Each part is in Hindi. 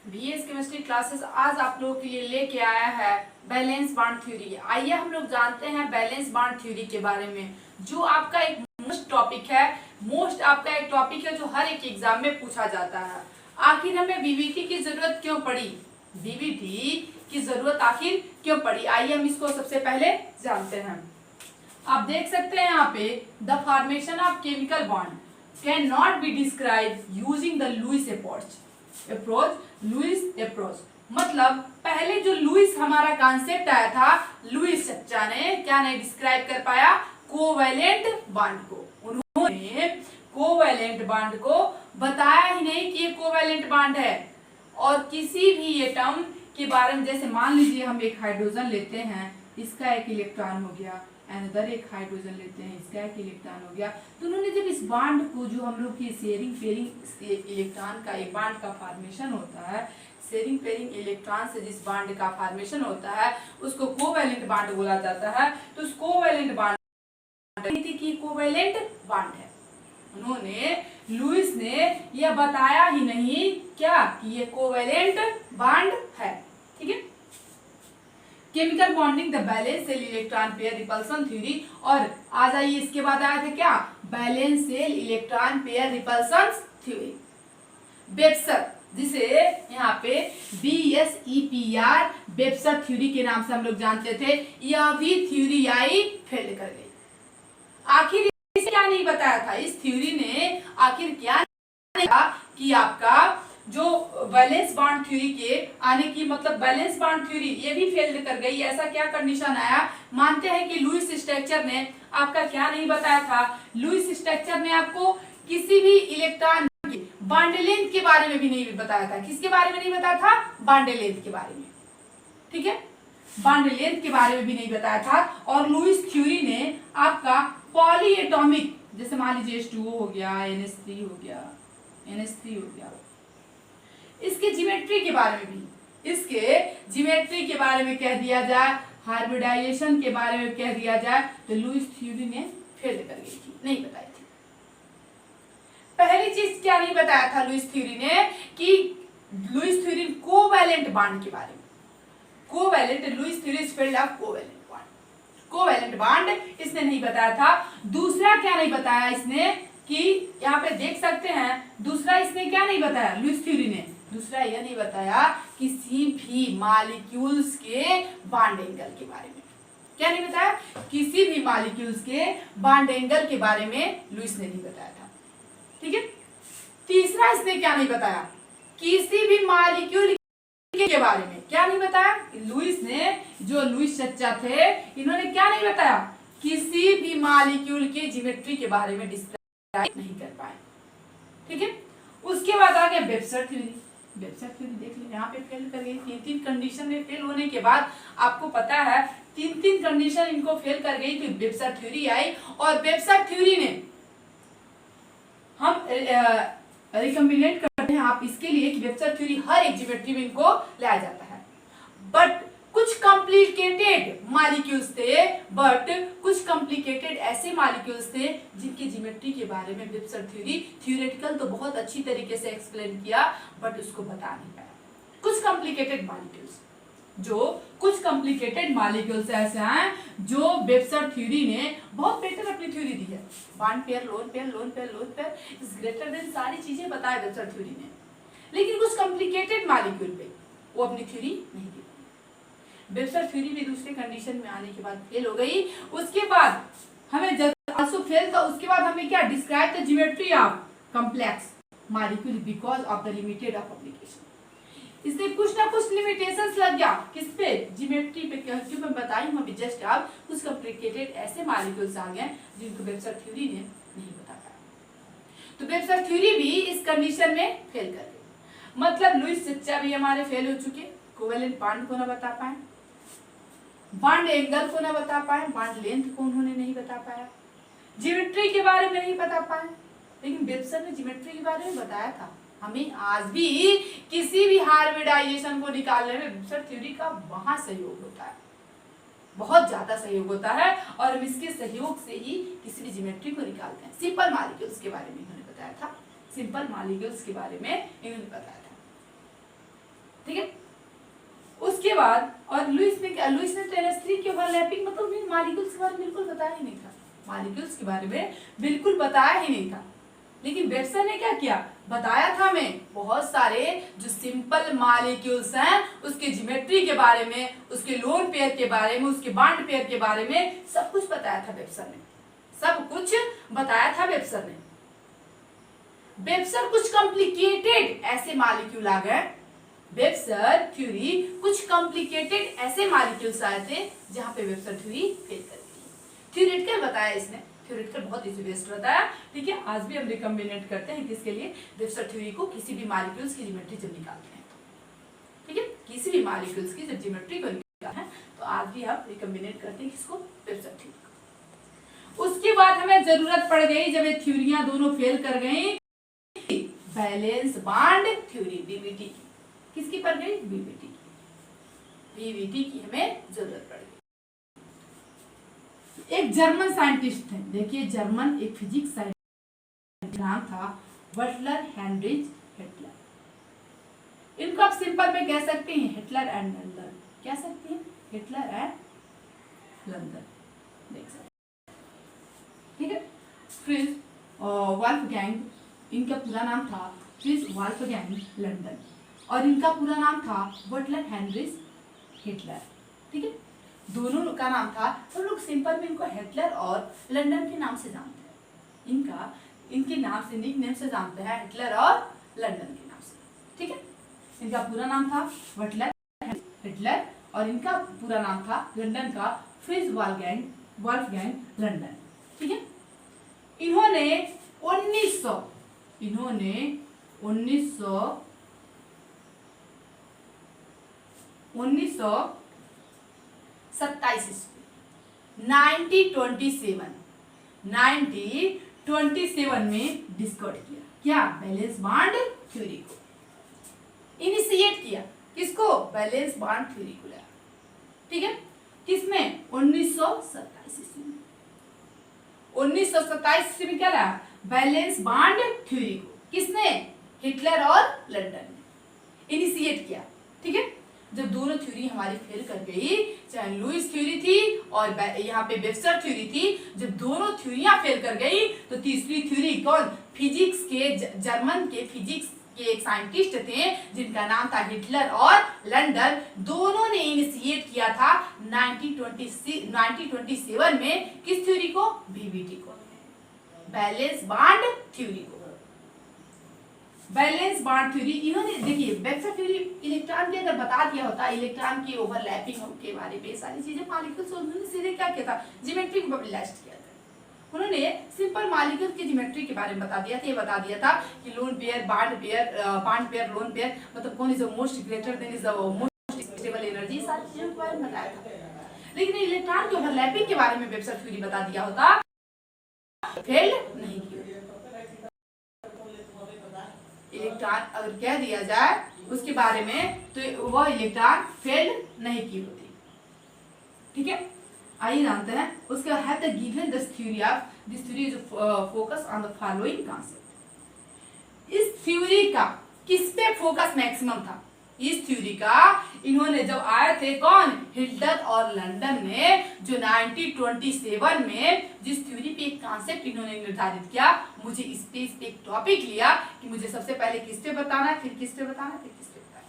बीएस केमिस्ट्री क्लासेस आज आप लोगों के लिए लेके आया है बैलेंस बॉन्ड थ्योरी। आइए हम लोग जानते हैं बैलेंस बॉन्ड थ्योरी के बारे में, जो आपका एक मोस्ट टॉपिक है। आपका एक टॉपिक है जो हर एक एग्जाम में पूछा जाता है। आखिर हमें बीबीटी की जरूरत क्यों पड़ी? बीबीटी की जरूरत आखिर क्यों पड़ी? आइए हम इसको सबसे पहले जानते हैं। आप देख सकते हैं यहाँ पे, the formation of chemical bond can not be describe using the Lewis approach. मतलब पहले जो लुईस हमारा कॉन्सेप्ट आया था, लुईस चच्चा ने क्या नहीं डिस्क्राइब कर पाया? कोवैलेंट बॉन्ड को। उन्होंने कोवैलेंट बॉन्ड को बताया ही नहीं कि ये कोवैलेंट बॉन्ड है। और किसी भी एटम के बारे में, जैसे मान लीजिए हम एक हाइड्रोजन लेते हैं, इसका एक इलेक्ट्रॉन हो गया, अनदर एक हाइड्रोजन लेते हैं, इसका एक इलेक्ट्रॉन हो गया। तो उन्होंने जब इस बॉन्ड को, जो हम लोग की शेयरिंग पेयरिंग इलेक्ट्रॉन का एक बॉन्ड का फॉर्मेशन होता है, शेयरिंग पेयरिंग इलेक्ट्रॉन से जिस बॉन्ड का फॉर्मेशन होता है उसको कोवैलेंट बॉन्ड बोला जाता है। तो उस कोवैलेंट बॉन्ड की कोवैलेंट बॉन्ड है। उन्होंने लुईस ने यह बताया ही नहीं क्या कि ये कोवैलेंट बॉन्ड है। ठीक है। Chemical bonding the valence shell electron pair repulsion theory. और आ जाइए, इसके बाद आया था क्या? Valence shell electron pair repulsion theory. वेबसर, जिसे यहाँ पे BSEPR वेबसर थ्योरी के नाम से हम लोग जानते थे, यह भी थ्योरी आई फेल कर गई। आखिर इसे क्या नहीं बताया था? इस थ्योरी ने आखिर क्या नहीं कहा कि आपका जो बैलेंस बॉन्ड थ्योरी के आने की, मतलब बैलेंस बॉन्ड थ्योरी ये भी फेल कर गई। ऐसा क्या कंडीशन आया? मानते हैं कि लुईस स्ट्रक्चर ने आपका क्या नहीं बताया था? लुईस स्ट्रक्चर ने आपको किसी भी इलेक्ट्रॉन की बॉन्ड लेंथ के बारे में भी नहीं बताया था। किसके बारे में नहीं बताया था? बॉन्ड लेंथ के बारे में। ठीक है, बॉन्ड लेंथ के बारे में भी नहीं बताया था। और लुईस थ्योरी ने आपका पॉली एटॉमिक, जैसे मान लीजिए H2O हो गया, NH3 हो गया, NH3 हो गया, इसके ज्योमेट्री के बारे में भी, इसके ज्योमेट्री के बारे में कह दिया जाए, हाइब्रिडाइजेशन के बारे में कह दिया जाए, तो लुईस थ्योरी ने फेल कर गई थी, नहीं बताई थी। पहली चीज क्या नहीं बताया था लुईस थ्योरी ने? कि लुईस थ्योरी कोवैलेंट बॉन्ड के बारे में, covalent, Lewis theory field of covalent bond, covalent bond इसने नहीं बताया था। दूसरा क्या नहीं बताया इसने? कि यहाँ पे देख सकते हैं, दूसरा इसने क्या नहीं बताया लुईस थ्योरी ने? दूसरा यह नहीं बताया किसी भी मॉलिक्यूल्स के बॉन्ड एंगल के बारे में। क्या नहीं बताया? किसी भी मॉलिक्यूल्स के बॉन्ड एंगल के बारे में लुईस ने नहीं बताया था। ठीक है। तीसरा इसने क्या नहीं बताया? किसी भी मॉलिक्यूल के बारे में क्या नहीं बताया? लुईस ने, जो लुईस चच्चा थे, इन्होंने क्या नहीं बताया? किसी भी मॉलिक्यूल के ज्योमेट्री के बारे में डिस्क्राइब नहीं कर पाए। ठीक है। उसके बाद आ गया वेबसर थ्योरी। वेबसर थ्योरी देख लीजिए, यहाँ पे फेल कर गई। तीन कंडीशन में फेल होने के बाद आपको पता है तीन कंडीशन इनको फेल कर गई थी, वेबसर थ्योरी आई। और वेबसर थ्योरी ने हम रिकमेंड करते हैं आप इसके लिए कि वेबसर थ्योरी हर एक ज्योमेट्री में इनको लाया जाता है। बट कुछ कॉम्प्लिकेटेड मॉलिक्यूल्स थे, कुछ कॉम्प्लिकेटेड ऐसे मॉलिक्यूल्स थे जिनकी ज्योमेट्री के बारे में वेबसर थ्योरी थ्योरेटिकल तो बहुत अच्छी तरीके से एक्सप्लेन किया, बट उसको बता नहीं पाया। कुछ कॉम्प्लिकेटेड मॉलिक्यूल्स ऐसे हैं जो वेबसर थ्योरी ने बहुत बेटर अपनी थ्योरी दी है। Bond pair, lone pair is greater then, सारी चीजें बताया वेबसर थ्योरी ने। लेकिन कुछ कॉम्प्लिकेटेड मॉलिक्यूल पे वो अपनी थ्योरी नहीं दी। वेबसर थ्योरी भी दूसरे कंडीशन में आने के बाद फेल हो गई। उसके बाद हमें जब आल्सो फेल था, उसके बाद हमें क्या describe the geometry of complex molecule because of the limited of application. इससे कुछ ना कुछ लिमिटेशंस लग गया। किस पे? ज्योमेट्री पे। क्यों मैं बताई हूं अभी जस्ट। अब कुछ कॉम्प्लिकेटेड ऐसे मॉलिक्यूल्स आ गए जिनको वेबसर थ्योरी ने नहीं बता पाया। तो वेबसर थ्योरी भी इस कंडीशन में फेल कर गई। मतलब लुईस चच्चा भी हमारे फेल हो चुके, कोवैलेंट बॉन्ड को ना बता पाए, बॉन्ड एंगल को ना बता पाए, बॉन्ड लेंथ को उन्होंने नहीं बता पाया, ज्योमेट्री के बारे में नहीं बता पाए। लेकिन वेबसर ने ज्योमेट्री के बारे में बताया था। हमें आज भी किसी भी हाइब्रिडाइजेशन को निकालने में वेबसर थ्योरी का वहां सहयोग होता है, बहुत ज्यादा सहयोग होता है। और हम इसके सहयोग से ही किसी भी ज्योमेट्री को निकालते हैं। सिंपल मॉलिक्यूल्स के बारे में इन्होंने बताया था, सिंपल मॉलिक्यूल्स के बारे में इन्होंने बताया था। ठीक है। उसके बाद और लुईस ने तो NH3 की ओवरलैपिंग मतलब मॉलिक्यूल्स के बारे में बिल्कुल बताया ही नहीं था, मॉलिक्यूल्स के बारे में बिल्कुल बताया ही नहीं था। लेकिन वेब्स्टर ने क्या किया, बताया था हमें बहुत सारे जो सिंपल मॉलिक्यूल्स हैं उसके ज्योमेट्री के बारे में, उसके लोन पेयर के बारे में, उसके बॉन्ड पेयर के बारे में सब कुछ बताया था वेब्स्टर ने, सब कुछ बताया था वेब्स्टर ने। वेब्स्टर कुछ कॉम्प्लिकेटेड ऐसे मॉलिक्यूल आ गए, वेब्स्टर थ्योरी कुछ कॉम्प्लिकेटेड ऐसे मॉलिक्यूल्स आए थे जहां पे वेब्स्टर थ्योरी फेल कर गई। थ्योरेटिकल बताया इसने, थ्योरेटिकल बहुत इजी बेस्ड बताया, ठीक है। आज भी हम रिकमेंड करते हैं किसके लिए, वेब्स्टर थ्योरी को किसी भी मॉलिक्यूल्स की ज्योमेट्री जब निकालते हैं, ठीक है, किसी भी मॉलिक्यूल्स की जब ज्योमेट्री को निकालते हैं तो आज भी हम रिकमेंड करते हैं किसको, वेब्स्टर थ्योरी को। उसके बाद हमें जरूरत पड़ गई जब ये थ्योरियां दोनों फेल कर गई, बैलेंस बॉन्ड थ्योरी बीबीटी की, किसकी पड़ गई, बीबीटी की, बीबीटी की हमें जरूरत पड़ गई। एक जर्मन साइंटिस्ट थे, देखिए जर्मन एक फिजिक्स साइंटिस्ट, नाम था बटलर हेनरिच हिटलर। इनको आप सिंपल में कह सकते हैं हिटलर एंड लंदन, कह सकते हैं हिटलर एंड लंदन, देख सकते हैं, ठीक है। फ्रिज वॉल्फगैंग, इनका पूरा नाम था फ्रिज वॉल्फगैंग लंदन और इनका पूरा नाम था बटलर हेनरिच हिटलर, ठीक है। दोनों का नाम था, तो लोग सिंपल में इनको हिटलर और लंदन के नाम से जानते हैं, इनके नाम से, निक नेम से जानते हैं, हिटलर और लंदन के नाम से, ठीक है। इनका पूरा नाम था बटलर हिटलर और इनका पूरा नाम था लंदन का फ्रिज वॉल्फगैंग लंदन, ठीक है। इन्होंने 1927 में डिस्कवर किया, क्या, बैलेंस बॉन्ड थ्योरी को इनिशिएट किया, किसको, बैलेंस बॉन्ड थ्योरी को लाया, ठीक है। किसमें, 1927 ईस्वी में, 1927 ईस्वी में क्या लाया, बैलेंस बॉन्ड थ्योरी को, किसने, हिटलर और लंदन ने इनिशिएट किया, ठीक है। जब दोनों थ्योरी हमारी फेल कर गई, चाहे लुईस थ्योरी थी और यहाँ पे वेब्स्टर थ्योरी थी, जब दोनों थ्योरियां फेल कर गई तो तीसरी थ्योरी कौन, फिजिक्स के, जर्मन के फिजिक्स के एक साइंटिस्ट थे जिनका नाम था हिटलर और लंदन, दोनों ने इनिशिएट किया था 1927 में, किस थ्योरी को, बीबीटी को, बैलेंस बॉन्ड थ्योरी को, बैलेंस बॉन्ड थ्योरी। इन्होंने देखिए वेब्स्टर थ्योरी इलेक्ट्रॉन के अगर बता दिया होता, इलेक्ट्रॉन की ओवरलैपिंग के बारे में सारी चीजें मॉलिक्यूल्स, उन्होंने सीधे क्या किया था, ज्योमेट्री को पॉपुलराइज किया था। उन्होंने सिंपल मॉलिक्यूल की ज्योमेट्री के बारे में बता दिया था, ये बता दिया था कि lone pair, bond pair, lone pair मतलब कौन is the most greater than is the most stable energy, सारी चीजों के बारे में बताया था। लेकिन इलेक्ट्रॉन की ओवरलैपिंग के बारे में वेब्स्टर थ्योरी बता दिया होता, फेल नहीं किया। इलेक्ट्रॉन अगर कह दिया जाए उसके बारे में तो वह इलेक्ट्रॉन फेल नहीं की होती, ठीक है। आइए जानते हैं उसके have the given this theory is focus on the following concept. इस थ्योरी का किस पे फोकस मैक्सिमम था, इस थ्योरी का इन्होंने जब आए थे कौन, हिटलर और लंदन ने, जो 1927 में जिस थ्योरी पे एक कॉन्सेप्ट इन्होंने निर्धारित किया, मुझे इस पे एक टॉपिक लिया कि मुझे सबसे पहले किस पे बताना है, फिर किस पे बताना है, फिर किस पे बताना है।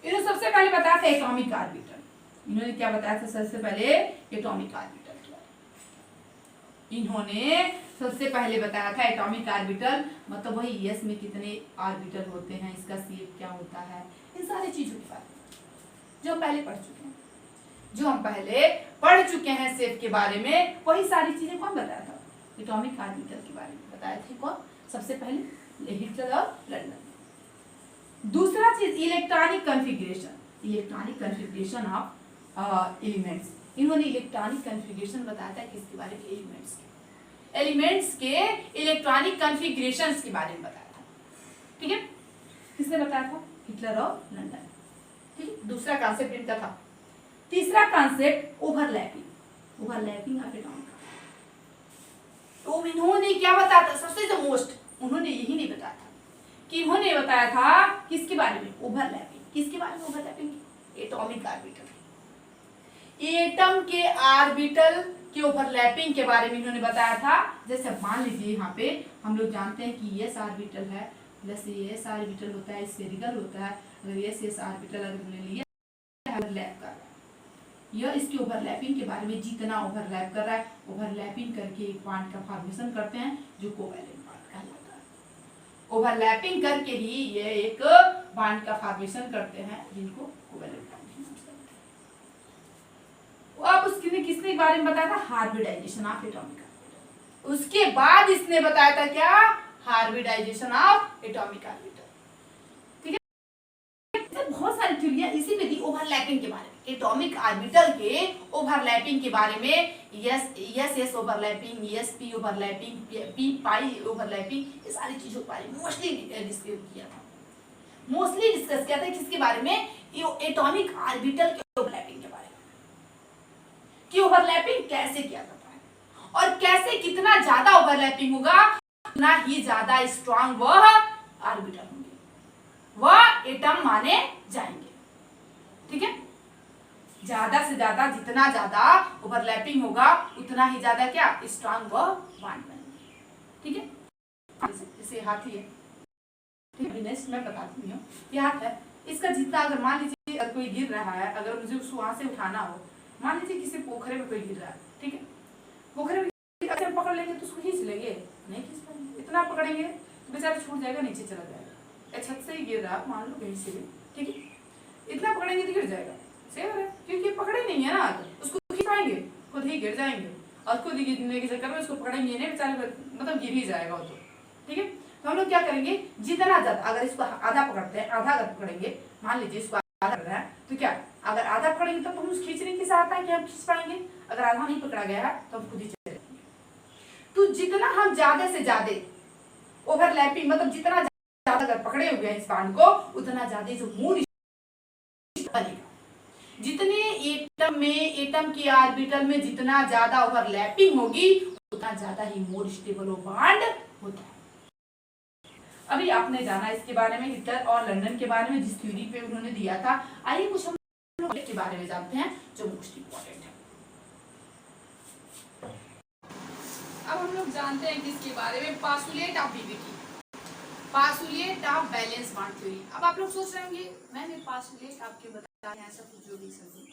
इन्होंने सबसे पहले बताया था एटॉमिक ऑर्बिटल, इन्होंने क्या बताया था सबसे पहले, एटॉमिक ऑर्बिटल के बारे में इन्होंने सबसे पहले बताया था एटॉमिक ऑर्बिटल, मतलब वही एस में कितने ऑर्बिटल होते हैं, इसका शेप क्या होता है, इन सारी चीजों के बारे में जो हम पहले पढ़ चुके हैं, शेप के बारे में, वही सारी चीजें कौन बताया था, एटॉमिक ऑर्बिटल के बारे में बताया थे कौन, सबसे पहले हिटलर और लंदन। दूसरा चीज इलेक्ट्रॉनिक कन्फिगरेशन ऑफ एलिमेंट्स, इन्होंने इलेक्ट्रॉनिक कन्फिगरेशन बताया था किसके बारे में, एलिमेंट्स के इलेक्ट्रॉनिक कॉन्फ़िगरेशंस के बारे में बताया था, ठीक है। किसने बताया था, हिटलर और लंदन, ठीक है। दूसरा कॉन्सेप्ट इनका था। तीसरा कॉन्सेप्ट ओवरलैपिंग ऑफ एटॉमिक। तो इन्होंने क्या बताया था, सबसे जो मोस्ट उन्होंने यही नहीं बताया था कि इन्होंने बताया था किसके बारे में, ओवरलैपिंग। किसके बारे में ओवरलैपिंग, एटॉमिक ऑर्बिटल, एटम के ऑर्बिटल के ओवरलैपिंग के बारे में इन्होंने बताया था। जैसे मान लीजिए यहाँ पे हम लोग जानते हैं कि एस ऑर्बिटल है, प्लस एस ऑर्बिटल होता है, स्फेरिकल होता है। अगर एस ऑर्बिटल अगर हमने लिया ओवरलैप कर रहा है, यह इसके ओवरलैपिंग के बारे में जितना ओवरलैप कर रहा है, ओवरलैपिंग करके एक बॉन्ड का फॉर्मेशन करते हैं जो कोवैलेंट बॉन्ड कहलाता है। ओवरलैपिंग करके ही ये एक बॉन्ड का फॉर्मेशन करते हैं जिनको कोवैलेंट बॉन्ड। अब उसने किसने बारे में बताया था, हार्बिडाइजेशन ऑफ एटॉमिक ऑर्बिटल। उसके बाद इसने बताया था क्या, हार्बिडाइजेशन ऑफ एटॉमिक ऑर्बिटल। ठीक है, बहुत सारी थ्योरी इसी में दी ओवरलैपिंग के बारे में, एटॉमिक ऑर्बिटल के ओवरलैपिंग के बारे में। S overlapping, S P overlapping, P pi overlapping, ये सारी चीजों के बारे में मोस्टली डिस्कस किया था। मोस्टली डिस्कस किया था किसके बारे में, एटॉमिक ऑर्बिटल के ओवरलैपिंग के बारे में, कि ओवरलैपिंग कैसे किया जाता है और कैसे कितना ज्यादा ओवरलैपिंग होगा उतना ही ज्यादा स्ट्रांग वह ऑर्बिटल होंगे, वह एटम माने जाएंगे। ठीक है, ज्यादा से ज्यादा जितना ज्यादा ओवरलैपिंग होगा उतना ही ज्यादा क्या स्ट्रांग वह बॉन्ड बनेंगे। ठीक है, जैसे हाथी है, ठीक है, नेक्स्ट मैं बताती हूँ। ये हाथ है, इसका जितना अगर मान लीजिए अगर कोई गिर रहा है, अगर मुझे उसको वहां से उठाना हो, मान लीजिए किसी पोखरे में कोई गिर रहा है, ठीक है, पोखरे में अगर पकड़ लेंगे तो उसको खींच लेंगे, नहीं खींच पाएंगे। इतना पकड़ेंगे तो बेचारा छूट जाएगा, नीचे चला जाएगा। छत से ही गिर रहा मान लो कहीं से भी, ठीक है, इतना पकड़ेंगे तो गिर जाएगा, सही है, क्योंकि पकड़े नहीं है ना, तो उसको खींच पाएंगे, खुद ही गिर जाएंगे। और खुद ही गिरने के चक्कर में उसको पकड़ेंगे नहीं, बेचारे मतलब गिर ही जाएगा वो तो। ठीक है, तो हम लोग क्या करेंगे, जितना ज्यादा अगर इसको आधा पकड़ते हैं, आधा अगर पकड़ेंगे, मान लीजिए इसको आधा कर रहा है, तो क्या अगर आधा पकड़ेंगे तो हम उस खींचने की सहायता है कि हम खींच पाएंगे, अगर आधा नहीं पकड़ा गया है तो हम खुद ही चले जाएंगे। तो जितना हम ज्यादा से ज्यादा ओवरलैपिंग, मतलब जितना ज्यादा अगर पकड़े हुए हैं इस बॉन्ड को, उतना ज्यादा जो मूड बनेगा। जितने एटम में, एटम के ऑर्बिटल में जितना ज्यादा ओवरलैपिंग होगी उतना ज्यादा ही मोर स्टेबल बॉन्ड होता है। अभी आपने जाना इसके बारे में, हिटलर और लंदन के बारे में, जिस थ्योरी पे उन्होंने दिया था। आइए कुछ हम लोग के बारे में जानते हैं जो मोस्ट इंपॉर्टेंट है। अब हम लोग जानते हैं किसके बारे में, postulate of BBT, postulate of valence bond theory. अब आप लोग सोच रहे होंगे मैंने पासुलेट आपके बताया है, ऐसा कुछ जो भी समझे।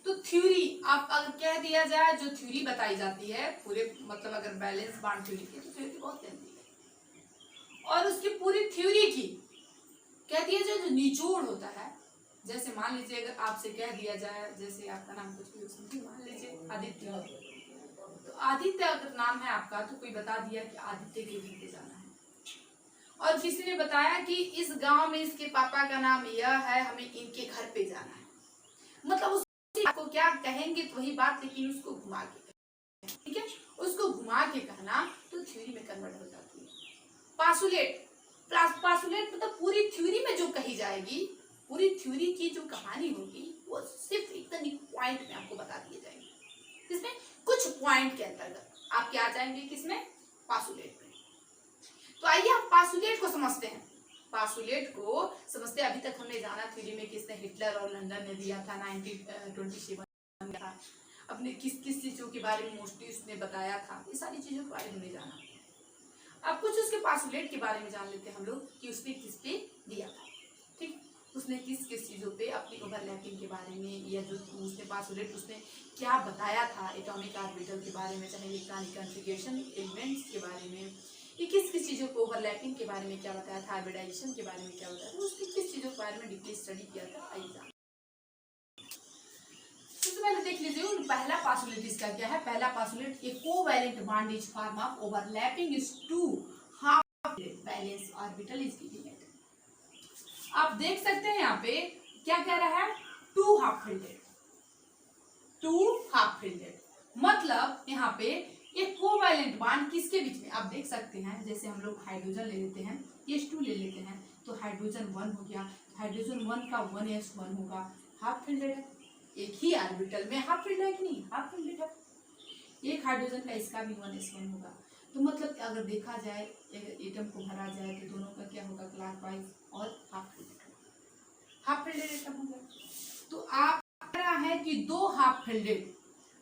तो थ्योरी आप अगर कह दिया जाए, जो थ्योरी बताई जाती है पूरे, मतलब अगर बैलेंस बॉन्ड थ्योरी की, तो थ्योरी बहुत लंबी है और उसकी पूरी थ्योरी की कह दिया जाए जो निचोड़ होता है। जैसे मान लीजिए अगर आपसे कह दिया जाए, जैसे आपका नाम कुछ भी समझिए, मान लीजिए आदित्य, तो आदित्य अगर नाम है आपका, तो कोई बता दिया कि आदित्य के घर पे जाना है, और किसी ने बताया कि इस गांव में इसके पापा का नाम यह है, हमें इनके घर पे जाना है, मतलब उस आपको क्या कहेंगे तो वही बात, लेकिन उसको घुमा के, ठीक है, उसको घुमा के कहना तो थ्योरी में कन्वर्ट हो जाती है। पासुलेट, पासुलेट मतलब पूरी थ्योरी में जो कही जाएगी, पूरी थ्योरी की जो कहानी होगी वो सिर्फ एकदम पॉइंट में आपको बता दिए जाएंगे, इसमें कुछ पॉइंट के अंतर्गत आपके आ जाएंगे, किसमें, पासुलेट में। तो आइए हम पासुलेट को समझते हैं, पासुलेट को समझते हैं। अभी तक हमने जाना थ्योरी में किसने, हिटलर और लंदन ने दिया था 1927 में, अपने किस किस चीजों के बारे में मोस्टली उसने बताया था, ये सारी चीजों के बारे में हमने जाना। अब कुछ उसके पासुलेट के बारे में जान लेते हैं हम लोग कि उसने किस पे दिया था, ठीक, उसने किस किस चीजों पे अपनी ओवरलैपिंग के बारे में, या जो उसने पासुलेट उसने क्या बताया था एटॉमिक ऑर्बिटल के बारे में, चाहे इलेक्ट्रॉनिक कॉन्फ़िगरेशन एलिमेंट्स के बारे में, ये किस किस चीजों को ओवरलैपिंग के बारे में क्या बताया था, हाइब्रिडाइजेशन के बारे में क्या बताया था, उसने किस चीजों के बारे में डीपली स्टडी किया था, आइए जान। सबसे पहले देख लीजिए पहला पासुलेट इसका क्या है। पहला postulate, a covalent bond is form of overlapping is two half valence orbital is given. आप देख सकते हैं यहाँ पे क्या कह रहा है, two half filled, two half filled, मतलब यहाँ पे एक कोवैलेंट बॉन्ड किसके बीच में, आप देख सकते हैं, जैसे हम लोग हाइड्रोजन ले लेते हैं, H2 ले लेते हैं, तो हाइड्रोजन 1 हो गया, हाइड्रोजन 1 का 1s1 होगा, हाफ फिल्डेड है, एक ही ऑर्बिटल में हाफ फिल्ड है कि नहीं, हाफ फिल्डेड है। एक हाइड्रोजन का इसका भी 1s1 होगा, तो मतलब अगर देखा जाए एटम को भरा जाए तो दोनों का क्या होगा, क्लॉकवाइज और हाफ फिल्डेड एटम हो गया। तो आप कह रहा है कि दो हाफ फिल्डेड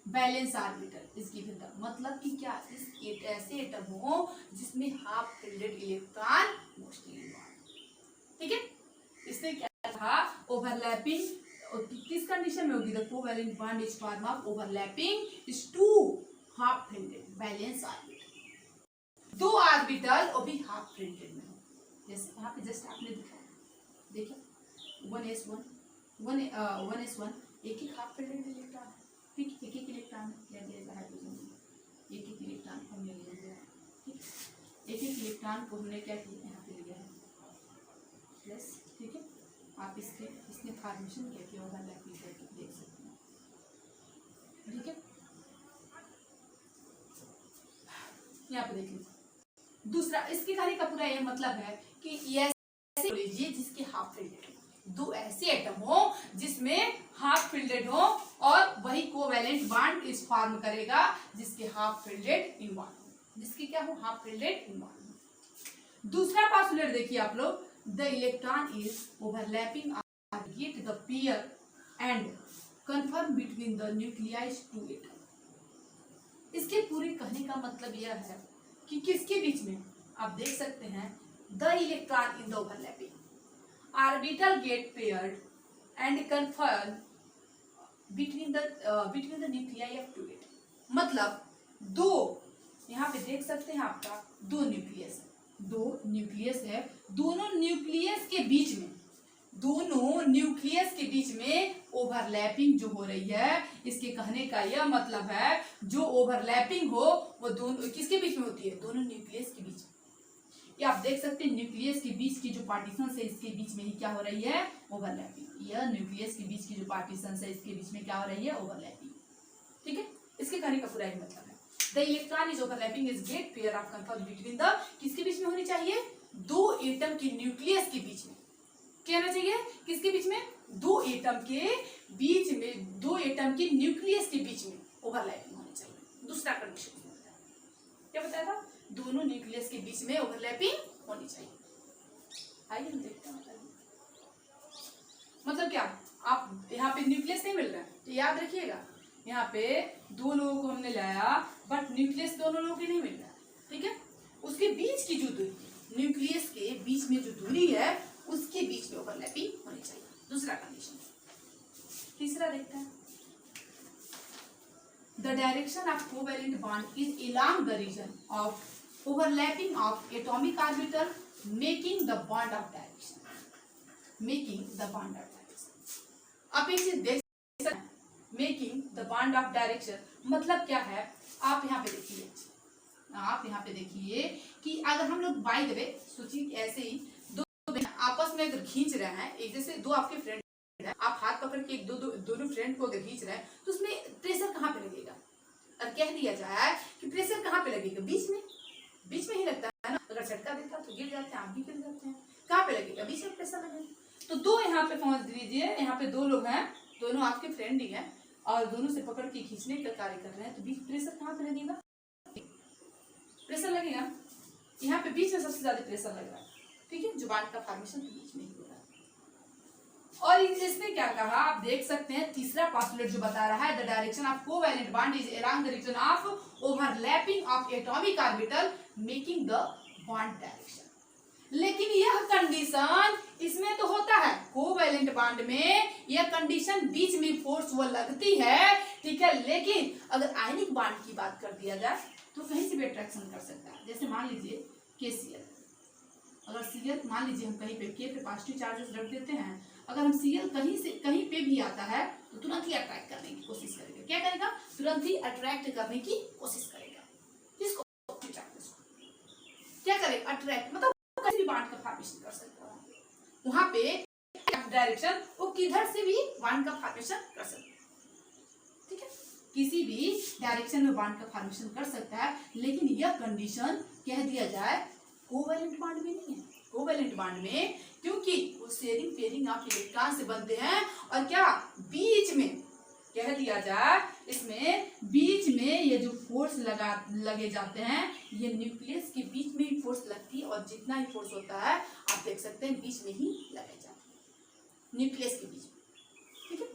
बैलेंस आर्बिटल इसकी भिन्नता, मतलब कि क्या, इस ऐसे एटम हो जिसमें half fielded electron mostly involve, ठीक है। इसने क्या कहा, ओवरलैपिंग, किस कंडीशन में होगी, the covalent bond is form of overlapping is two half filled valence orbital, दो आर्बिटल वो भी हाफ फिल्डेड में हो, जैसे यहाँ पे जस्ट आपने दिखाया, देखिए 1s1 1s1 एक हाफ फिल्डेड इलेक्ट्रॉन है, ठीक, एक इलेक्ट्रॉन क्या दिया गया हाइड्रोजन में, एक इलेक्ट्रॉन को हमने ले लिया, ठीक, एक इलेक्ट्रॉन को हमने क्या किया, यहाँ पे लिया है प्लस, ठीक है। आप इसने फॉर्मेशन क्या किया होगा, लैपिंग करके देख सकते हैं, ठीक है। यहाँ पे देख लीजिए, दूसरा इसके कहने का पूरा यह मतलब है कि ऐसे लीजिए जिसके हाफ फिल्डेड, दो ऐसे एटम हो जिसमें हाफ फिल्डेड हो और वही कोवैलेंट बॉन्ड इस फॉर्म करेगा जिसके हाफ फिल्डेड इन्वॉल्व हो, जिसके क्या हो, हाफ फिल्डेड इन्वॉल्व हो। दूसरा पॉस्टुलेट देखिए आप लोग, the electron is overlapping orbital the pair and confirm between the nuclei two atom. इसके पूरे कहने का मतलब यह है कि किसके बीच में, आप देख सकते हैं, the electron in the overlapping orbital get paired and confirm between the nuclei of two atom, मतलब दो, यहाँ पे देख सकते हैं आपका दो न्यूक्लियस है, दो न्यूक्लियस है, दोनों न्यूक्लियस के बीच में, दोनों न्यूक्लियस के बीच में ओवरलैपिंग जो हो रही है, इसके कहने का यह मतलब है जो ओवरलैपिंग हो वो दोनों किसके बीच में होती है, दोनों न्यूक्लियस के बीच में। ये आप देख सकते हैं न्यूक्लियस के बीच की जो पार्टीशन है इसके बीच में ही क्या हो रही है, ओवरलैपिंग। यह न्यूक्लियस के बीच की जो पार्टीशन है इसके बीच में क्या हो रही है, ओवरलैपिंग, ठीक है। इसके कहने का पूरा ही मतलब है, the electron is overlapping is get pair of confirm between the, किसके बीच में होनी चाहिए, दो एटम के न्यूक्लियस के बीच में, क्या होना चाहिए, किसके बीच में, दो एटम के बीच में, दो एटम के न्यूक्लियस के बीच में ओवरलैपिंग होनी चाहिए। दूसरा कंडीशन क्या बताया था, दोनों न्यूक्लियस के बीच में ओवरलैपिंग होनी चाहिए। आइए हम देखते हैं मतलब क्या, आप यहाँ पे न्यूक्लियस नहीं मिल रहा है तो याद रखिएगा, यहाँ पे दो लोगों को हमने लाया बट न्यूक्लियस दोनों लोगों के नहीं मिल रहा है, ठीक है। उसके बीच की जो दूरी, न्यूक्लियस के बीच में जो दूरी है उसके बीच में ओवरलैपिंग होनी चाहिए, दूसरा कंडीशन। तीसरा देखते हैं, the direction of covalent bond is along the region of overlapping of atomic orbital making the bond of direction, making the bond of direction। आप एक चीज देख सकते हैं, making the bond of direction मतलब क्या है, आप यहाँ पे देखिए, आप यहाँ पे देखिए कि अगर हम लोग बाय द वे सोचिए ऐसे ही दो आपस में अगर खींच रहे हैं, एक जैसे दो आपके फ्रेंड है, आप हाथ पकड़ के एक दोनों फ्रेंड को अगर खींच रहे हैं तो उसमें प्रेशर कहाँ पे लगेगा, और कह दिया जाए कि प्रेशर कहाँ पे लगेगा, बीच में ही लगता है ना, अगर झटका देता तो गिर जाते हैं, आप भी गिर जाते हैं, कहाँ पे लगेगा, बीच में प्रेशर लगेगा। तो दो यहाँ पे समझ लीजिए, यहाँ पे दो लोग हैं, दोनों आपके फ्रेंड ही हैं और दोनों से पकड़ के खींचने का कार्य कर रहे हैं, तो बीच प्रेशर कहाँ पे लगेगा, प्रेशर लगेगा यहाँ पे, बीच में सबसे ज्यादा प्रेशर लग रहा है, ठीक है, जुबान का फॉर्मेशन बीच में ही हो रहा है। और इसने क्या कहा, आप देख सकते हैं, तीसरा पोस्टुलेट जो बता रहा है, the direction of covalent bond is along the region of overlapping of atomic orbital making the bond direction. लेकिन यह कंडीशन इसमें तो होता है, कोवैलेंट बॉन्ड में यह कंडीशन बीच में फोर्स वो लगती है, ठीक है, लेकिन अगर आयनिक बॉन्ड की बात कर दिया जाए तो कहीं से भी अट्रैक्शन कर सकता है। जैसे मान लीजिए KCl, अगर Cl मान लीजिए हम कहीं पे K पे पॉजिटिव चार्जेस रख देते हैं, अगर हम Cl कहीं पे भी आता है तो तुरंत ही अट्रैक्ट करने की कोशिश करेगा, क्या करेगा, तुरंत ही अट्रैक्ट करने की कोशिश करेगा, किसको, चार्जेस को क्या करेगा, अट्रैक्ट, मतलब किसी भी बॉन्ड का फॉर्मेशन कर सकता है, वहां पे डायरेक्शन वो किधर से भी बॉन्ड का फॉर्मेशन कर सकता है, ठीक है, किसी भी डायरेक्शन में बॉन्ड का फॉर्मेशन कर सकता है। लेकिन यह कंडीशन कह दिया जाए कोवैलेंट बॉन्ड में नहीं है, कोवैलेंट बॉन्ड में क्योंकि वो शेयरिंग पेयरिंग ऑफ इलेक्ट्रॉन से बनते हैं, और क्या बीच में कह दिया जाए, इसमें बीच में ये जो फोर्स लगे जाते हैं ये न्यूक्लियस के बीच में ही फोर्स लगती है, और जितना ही फोर्स होता है आप देख सकते हैं बीच में ही लगे जाते हैं न्यूक्लियस के बीच में, ठीक है।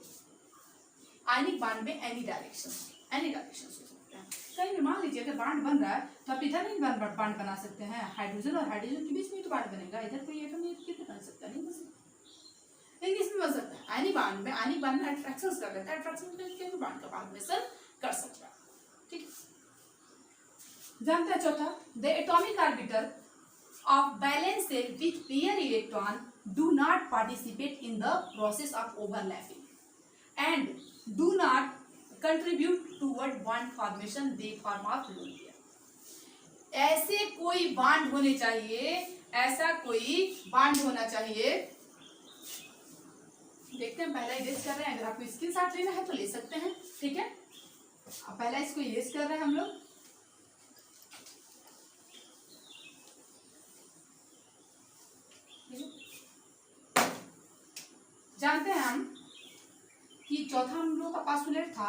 आयनिक बांड में एनी डायरेक्शन हो सकते हैं। कहीं भी मान लीजिए अगर बांड बन रहा है तो आप इधर नहीं बांड बना सकते हैं, हाइड्रोजन और हाइड्रोजन के बीच में तो बांड बनेगा, इधर कोई एटम कितने बन सकता है, नहीं बन सकता, लेकिन इसमें बन सकता है। आयनिक बांड में अट्रैक्शन कर लेता है, अट्रैक्शन करके भी बांड का फॉर्मेशन कर सकता है, ठीक है। जानते हैं चौथा, the atomic orbital of valence shell with pair electron do not participate in the process of overlapping and do not contribute toward bond formation, they form of lone pair। ऐसे कोई बांड होने चाहिए, ऐसा कोई बांड होना चाहिए। देखते हैं, पहला इरेज कर रहे हैं, अगर आपको स्क्रीनशॉट लेना है तो ले सकते हैं, ठीक है। पहला इसको इरेज कर रहे हैं हम लोग। जानते हैं हम कि चौथा हम लोग का पास्टुलेट था,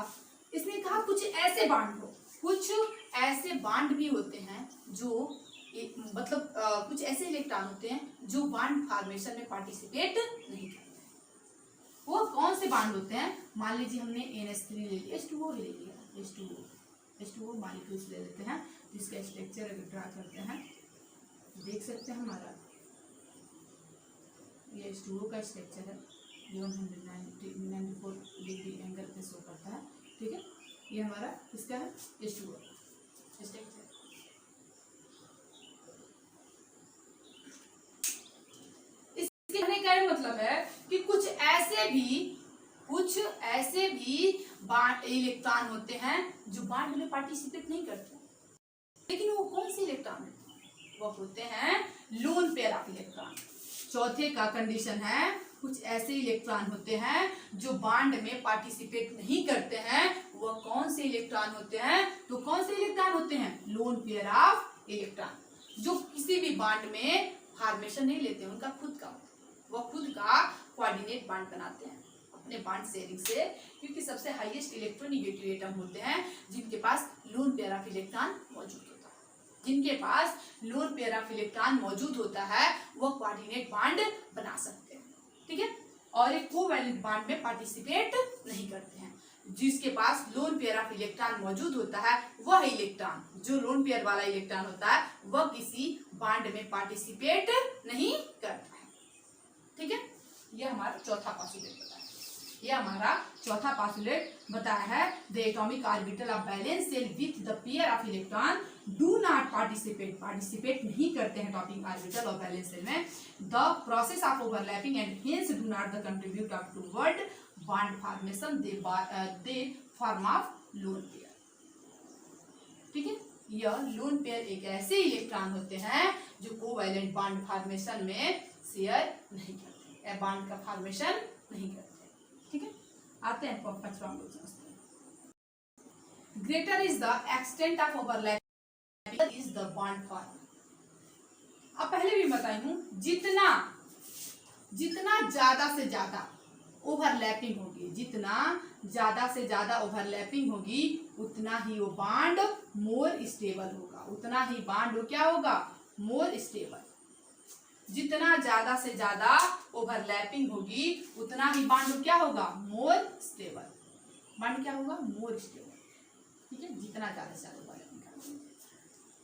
इसने कहा कुछ ऐसे बांड हो, कुछ ऐसे बांड भी होते हैं जो मतलब कुछ ऐसे इलेक्ट्रॉन होते हैं जो बांड फॉर्मेशन में पार्टिसिपेट नहीं करते। वो कौन से बांड होते हैं? मान लीजिए हमने NH3 ले लिया, H2O ले लिया, H2O मॉलिक्यूल्स ले लेते हैं, जिसका स्ट्रक्चर अगर ड्रा करते हैं देख सकते हैं हमारा ये H2O का स्ट्रक्चर है, 194 डिग्री एंगल पे शो करता है, ठीक है। ये हमारा इसका है H2O स्ट्रक्चर। इसके कहने का मतलब है कि कुछ ऐसे भी इलेक्ट्रॉन होते हैं जो बांड में पार्टिसिपेट नहीं करते, लेकिन वो कौन से इलेक्ट्रॉन होते हैं? वो होते हैं लोन पेयर ऑफ इलेक्ट्रॉन। चौथे का कंडीशन है कुछ ऐसे इलेक्ट्रॉन होते हैं जो बांड में पार्टिसिपेट नहीं करते हैं, वो कौन से इलेक्ट्रॉन होते हैं? तो कौन से इलेक्ट्रॉन होते हैं? लोन पेयर ऑफ इलेक्ट्रॉन, जो किसी भी बांड में फॉर्मेशन नहीं लेते, उनका खुद का, वो खुद का कोऑर्डिनेट बांड बनाते हैं अपने बांड शेयरिंग से, क्योंकि सबसे हाईएस्ट इलेक्ट्रोनेगेटिव एटम होते हैं जिनके पास लोन पेयर ऑफ इलेक्ट्रॉन मौजूद होता है। जिनके पास लोन पेयर ऑफ इलेक्ट्रॉन मौजूद होता है वो कोऑर्डिनेट बांड बना सकते हैं, ठीक है। और एक कोवैलेंट बांड में पार्टिसिपेट नहीं करते हैं। जिसके पास लोन पेयर ऑफ इलेक्ट्रॉन मौजूद होता है वह इलेक्ट्रॉन, जो लोन पेयर वाला इलेक्ट्रॉन होता है, वह किसी बांड में पार्टिसिपेट नहीं करता है, ठीक है। यह हमारा चौथा पास्टुलेट बताया, यह हमारा चौथा पास्टुलेट बताया है। The atomic orbital of valence shell with the pair of electron do not participate नहीं करते हैं एटॉमिक ऑर्बिटल और वैलेंस शेल में the process of overlapping and hence do not the contribute of toward bond formation, they form of lone pair, ठीक है। यह लोन पेयर एक ऐसे इलेक्ट्रॉन होते हैं जो कोवैलेंट बॉन्ड फॉर्मेशन में शेयर नहीं करते, बॉन्ड का फॉर्मेशन नहीं करते, ठीक है। आते हैं पांचवा हम लोग समझते हैं। Greater is the extent of overlapping is the bond form. अब पहले भी बताई हूं, जितना ज्यादा से ज्यादा ओवरलैपिंग होगी, जितना ज्यादा से ज्यादा ओवरलैपिंग होगी उतना ही वो बॉन्ड मोर स्टेबल होगा, उतना ही बॉन्ड क्या होगा? More stable. जितना ज्यादा से ज्यादा ओवरलैपिंग होगी उतना ही बॉन्ड क्या होगा? More stable. बॉन्ड क्या होगा? मोर स्टेबल, ठीक है। जितना ज्यादा से ज्यादा ओवरलैपिंग करेंगे,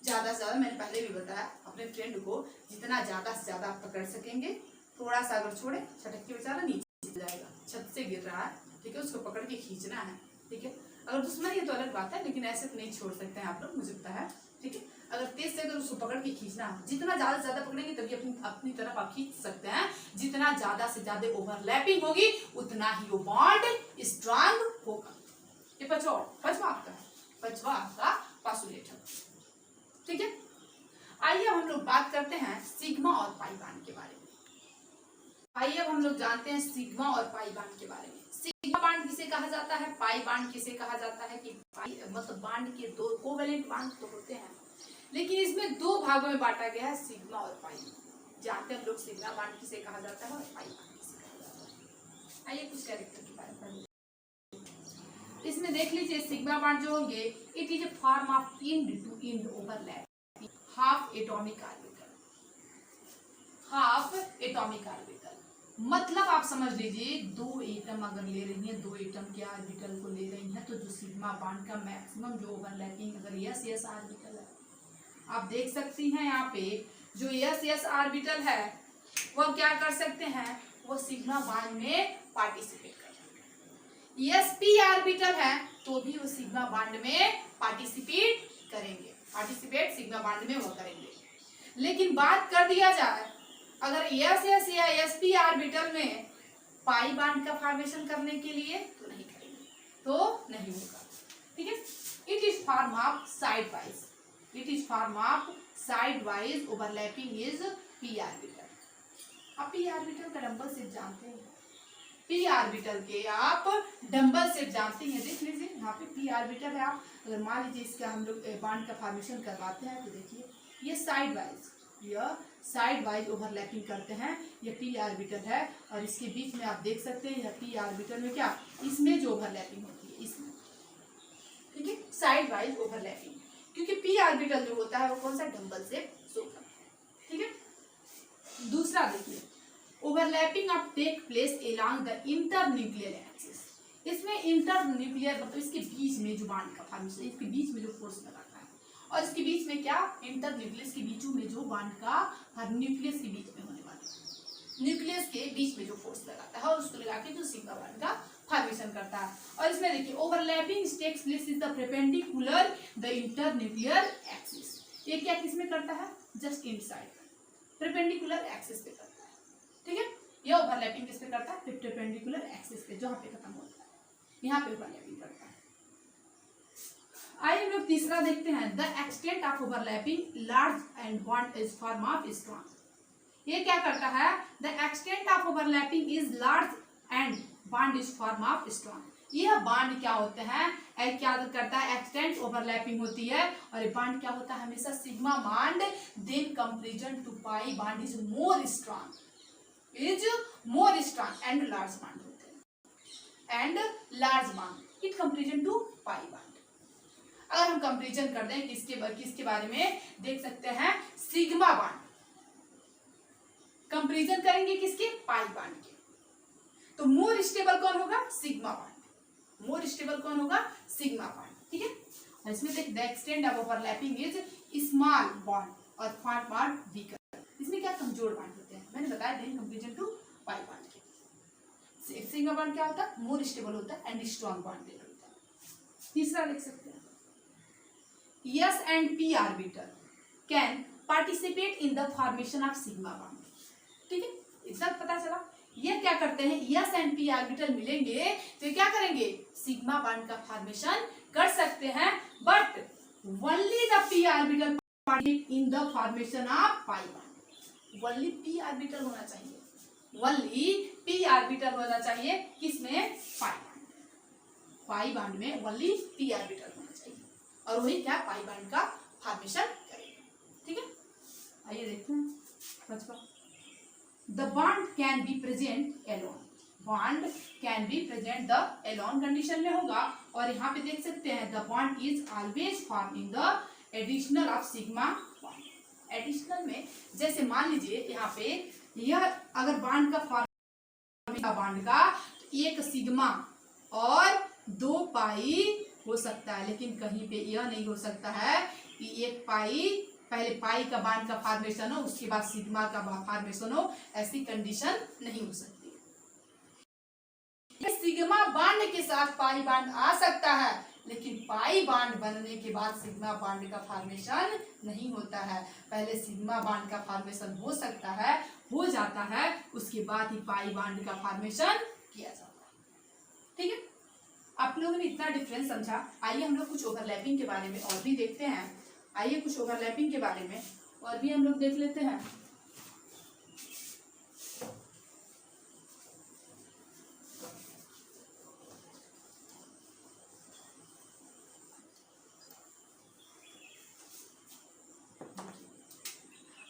ज्यादा से ज्यादा, मैंने पहले भी बताया अपने फ्रेंड को, जितना ज्यादा से ज्यादा आप पकड़ सकेंगे, थोड़ा सा अगर छोड़े छटक के बेचारा नीचे जाएगा, छत से गिर रहा है, ठीक है, उसको पकड़ के खींचना है, ठीक है। अगर दुश्मन ये तो अलग बात है, लेकिन ऐसे तो नहीं छोड़ सकते हैं आप लोग, मुझे पता है, ठीक है। अगर तेज से अगर उसको पकड़ के खींचना है, जितना ज्यादा से ज्यादा पकड़ेंगे तभी अपनी तरफ आप खींच सकते हैं। जितना ज्यादा से ज्यादा ओवरलैपिंग होगी उतना ही वो बॉन्ड स्ट्रांग होगा। ये पांचवा आपका पास्टुलेट है, ठीक है। आइए अब हम लोग बात करते हैं सिग्मा और पाई बॉन्ड के बारे में। आइए अब हम लोग जानते हैं सिग्मा और पाई बॉन्ड के बारे में। सिग्मा बॉन्ड किसे कहा जाता है, पाई बॉन्ड किसे कहा जाता है? कि पाई मतलब बॉन्ड के दो कोवैलेंट बॉन्ड तो होते हैं, लेकिन इसमें दो भागों में बांटा गया है, सिग्मा और पाई। जानते हैं हम लोग सिग्मा बॉन्ड किसे कहा जाता है और पाई बॉन्ड किसे कहा जाता है। आइए कुछ कैरेक्टर के बारे में। इसमें देख लीजिए सिग्मा बॉन्ड जो होंगे it is a form of end to end overlap half atomic orbital, half atomic orbital मतलब आप समझ लीजिए दो एटम अगर ले रही हैं, दो एटम के ऑर्बिटल को ले रही हैं तो जो सिग्मा बॉन्ड का मैक्सिमम जो ओवरलैपिंग अगर यस यस ऑर्बिटल है, आप देख सकती हैं यहाँ पे जो यस यस ऑर्बिटल है वो क्या कर सकते हैं, वो सिग्मा बॉन्ड में पार्टिसिपेट कर सकते हैं। यस पी ऑर्बिटल है तो भी वो सिग्मा बॉन्ड में पार्टिसिपेट करेंगे, पार्टिसिपेट सिग्मा बॉन्ड में वो करेंगे। लेकिन बात कर दिया जाए अगर एस एस या एस पी ऑर्बिटल में पाई बॉन्ड का फॉर्मेशन करने के लिए तो नहीं करेंगे, तो नहीं होगा। ठीक है, it is form of side wise, it is form of side wise overlapping is P orbital. आप पी ऑर्बिटल का डबल शेप जानते हैं, पी ऑर्बिटल के आप डबल शेप जानते हैं। देख लीजिए यहाँ पे पी ऑर्बिटल है, आप अगर मान लीजिए इसका हम लोग बॉन्ड का फॉर्मेशन करवाते हैं तो देखिए ये साइड वाइज, यह साइड वाइज ओवरलैपिंग करते हैं। ये पी ऑर्बिटल है और इसके बीच में आप देख सकते हैं यह पी ऑर्बिटल में क्या इसमें जो ओवरलैपिंग होती है इसमें, ठीक है, साइड वाइज ओवरलैपिंग, क्योंकि पी ऑर्बिटल जो होता है वो कौन सा डबल शेप शो करता है। ठीक है, दूसरा देखिए overlapping of take place along the internuclear axis. इसमें इंटरन्यूक्लियर मतलब इसके बीच में जो बॉन्ड का फॉर्मेशन, इसके बीच में जो फोर्स लगाता है और इसके बीच में क्या इंटरन्यूक्लियस के बीचों में जो बॉन्ड का न्यूक्लियस के बीच में होने वाला न्यूक्लियस के बीच में जो फोर्स लगाता है और उसको लगा के जो सिग्मा बॉन्ड का फॉर्मेशन करता है। और इसमें देखिए overlapping takes place is the perpendicular the internuclear axis. ये क्या किसमें करता है, जस्ट इनसाइड परपेंडिकुलर एक्सिस पे करता है। ठीक है, ये ओवरलैपिंग किस पे करता है, परपेंडिकुलर एक्सिस पे, जहां पे खत्म होता है यहाँ पे ओवरलैपिंग करता है। आइए हम लोग तीसरा देखते हैं, the extent of overlapping large and bond is form of strong. ये क्या करता है, the extent of overlapping is large and bond is form of strong. यह बॉन्ड क्या होते हैं, क्या करता है, एक्सटेंट ओवरलैपिंग होती है और बॉन्ड क्या होता है हमेशा sigma bond then comparison to pi bond is more strong, is more strong and large bond होते हैं, and large bond it comparison to pi bond. अगर हम कंपैरिजन कर दें किसके बारे में देख सकते हैं, सिग्मा बॉन्ड कंपैरिजन करेंगे किसके, पाई बॉन्ड के, तो मोर स्टेबल कौन होगा, सिग्मा बॉन्ड, मोर स्टेबल कौन होगा, सिग्मा बॉन्ड। ठीक है, और इसमें देख the extent of overlapping is small bond और फॉर्म बॉन्ड वीकर। इसमें क्या कमजोर बॉन्ड होते हैं, मैंने बताया then comparison to pi bond के। सिग्मा बॉन्ड क्या होता है, मोर स्टेबल होता है एंड स्ट्रॉन्ग बॉन्ड होता है। तीसरा देख सकते हैं, S and P orbital can participate in the formation of sigma bond। ठीक है, इतना पता चला। ये क्या करते हैं, S and P ऑर्बिटल मिलेंगे तो ये क्या करेंगे, सिग्मा बॉन्ड का फॉर्मेशन कर सकते हैं, but only the P orbital participate in the formation of pi bond. Only P orbital होना चाहिए, ओनली P ऑर्बिटल होना चाहिए किसमें, पाई बॉन्ड में ओनली P ऑर्बिटल होना चाहिए और वही क्या पाई बॉन्ड का फॉर्मेशन करेगा। ठीक है, आइए देखते हैं पांचवा, the bond can be present alone. Bond can be present the alone condition में होगा और यहाँ पे देख सकते हैं the bond is always form in the additional of sigma bond. Additional में जैसे मान लीजिए यहाँ पे यह अगर बॉन्ड का फॉर्मेशन बॉन्ड का एक सिग्मा और 2 पाई हो सकता है, लेकिन कहीं पे यह नहीं हो सकता है कि एक पाई पहले पाई का बॉन्ड का फॉर्मेशन हो उसके बाद सिग्मा का फॉर्मेशन हो, ऐसी कंडीशन नहीं हो सकती। सिग्मा बॉन्ड के साथ पाई बॉन्ड आ सकता है लेकिन पाई बॉन्ड बनने के बाद सिग्मा बॉन्ड का फॉर्मेशन नहीं होता है। पहले सिग्मा बॉन्ड का फॉर्मेशन हो सकता है, हो जाता है, उसके बाद ही पाई बॉन्ड का फॉर्मेशन किया जाता है। ठीक है, आप लोगों ने इतना डिफरेंस समझा। आइए हम लोग कुछ ओवरलैपिंग के बारे में और भी देखते हैं। आइए कुछ ओवरलैपिंग के बारे में और भी हम लोग देख लेते हैं।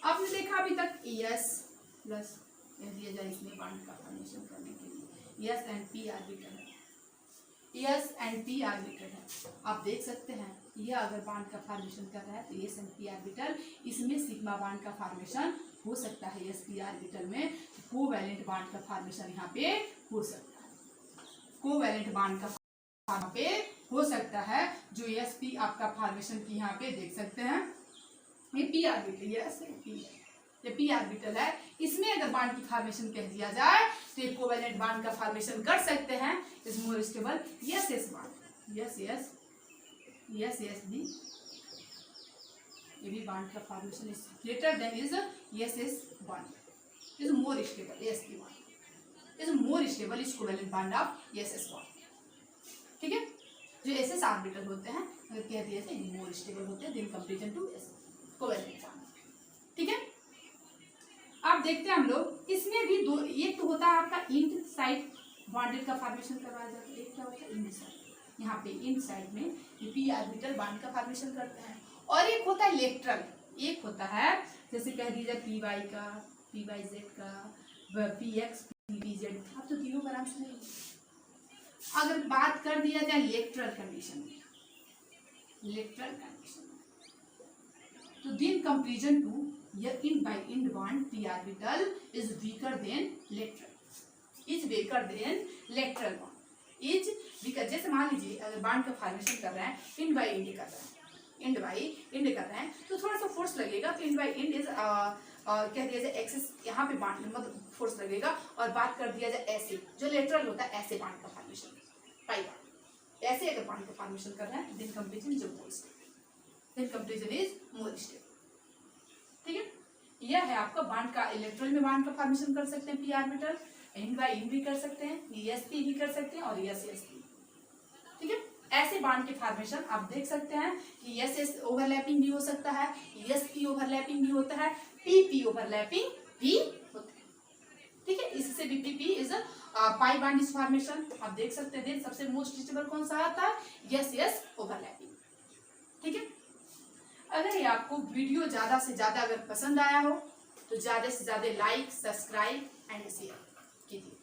आपने देखा अभी तक ES प्लस दिया जाए इसमें बॉन्ड का फॉर्मेशन करने के लिए, S एंड P ऑर्बिटल है। एस एंड पी ऑर्बिटल है। आप देख सकते हैं यह अगर बॉन्ड का फॉर्मेशन कर रहा है तो एस एंड पी ऑर्बिटल, इसमें सिग्मा बॉन्ड का फॉर्मेशन हो सकता है एस पी ऑर्बिटल में, कोवैलेंट बॉन्ड का फॉर्मेशन यहाँ पे हो सकता है, कोवैलेंट बॉन्ड का यहाँ पे हो सकता है। जो एस पी आपका फॉर्मेशन की यहाँ पे देख सकते हैं, ये पी ऑर्बिटल, यस ये पी ऑर्बिटल है, इसमें अगर बॉन्ड की फॉर्मेशन कह दिया जाए तो ये कोवैलेंट बॉन्ड का फॉर्मेशन कर सकते हैं, is more stable yes S bond, yes yes yes yes B, ये भी बॉन्ड का formation is greater than is yes S bond, is more stable S P bond, is more stable is covalent bond of yes S bond. ठीक है, जो एस एस ऑर्बिटल होते हैं अगर कह दिया जाए मोर स्टेबल होते हैं than comparison to S covalent bond. ठीक है, आप देखते हैं हम लोग इसमें भी दो, एक तो होता है आपका इंड साइड बॉन्डेड का फॉर्मेशन करवाया जाता है, एक क्या होता है इंड साइड, यहाँ पे इंड साइड में ये पी ऑर्बिटल बॉन्ड का फॉर्मेशन करते हैं, और एक होता है इलेक्ट्रल, एक होता है जैसे कह दीजिए पी वाई का, पी वाई जेड का, पी एक्स पी जेड, आप तो तीनों आराम से नहीं। अगर बात कर दिया जाए इलेक्ट्रल कंडीशन, इलेक्ट्रल कंडीशन तो दिन comparison to your end by end bond p orbital is weaker than lateral, is weaker than lateral bond is weaker। जैसे मान लीजिए अगर बॉन्ड का फॉर्मेशन कर रहे हैं end by end कर रहे हैं, end by end कर रहे हैं तो थोड़ा सा फोर्स लगेगा, तो end by end इज कह दिया जाए एक्सिस, यहाँ पे बॉन्ड मतलब फोर्स लगेगा, और बात कर दिया जाए ऐसे जो लेटरल होता है ऐसे बॉन्ड का फॉर्मेशन, पाई बॉन्ड ऐसे अगर बॉन्ड का फॉर्मेशन कर रहे हैं दिन कंपेरिजन जो मोर स्टेबल, दिन कंपेरिजन इज मोर स्टेबल। ठीक है, यह है आपका बॉन्ड का, इलेक्ट्रल में बॉन्ड का फॉर्मेशन कर सकते हैं P orbital, and by and भी कर सकते हैं, एस पी भी कर सकते हैं और एस एस पी। ठीक है, ऐसे बॉन्ड के फॉर्मेशन आप देख सकते हैं कि एस एस ओवरलैपिंग भी हो सकता है, एस पी ओवरलैपिंग भी होता है, पी पी ओवरलैपिंग भी होता है। ठीक है, इससे भी P P is pi bond is formation आप देख सकते हैं। सबसे मोस्ट स्टेबल कौन सा आता है एस एस ओवरलैपिंग। ठीक है, अगर ये आपको वीडियो ज्यादा से ज्यादा अगर पसंद आया हो तो ज्यादा से ज्यादा लाइक सब्सक्राइब एंड शेयर कीजिए।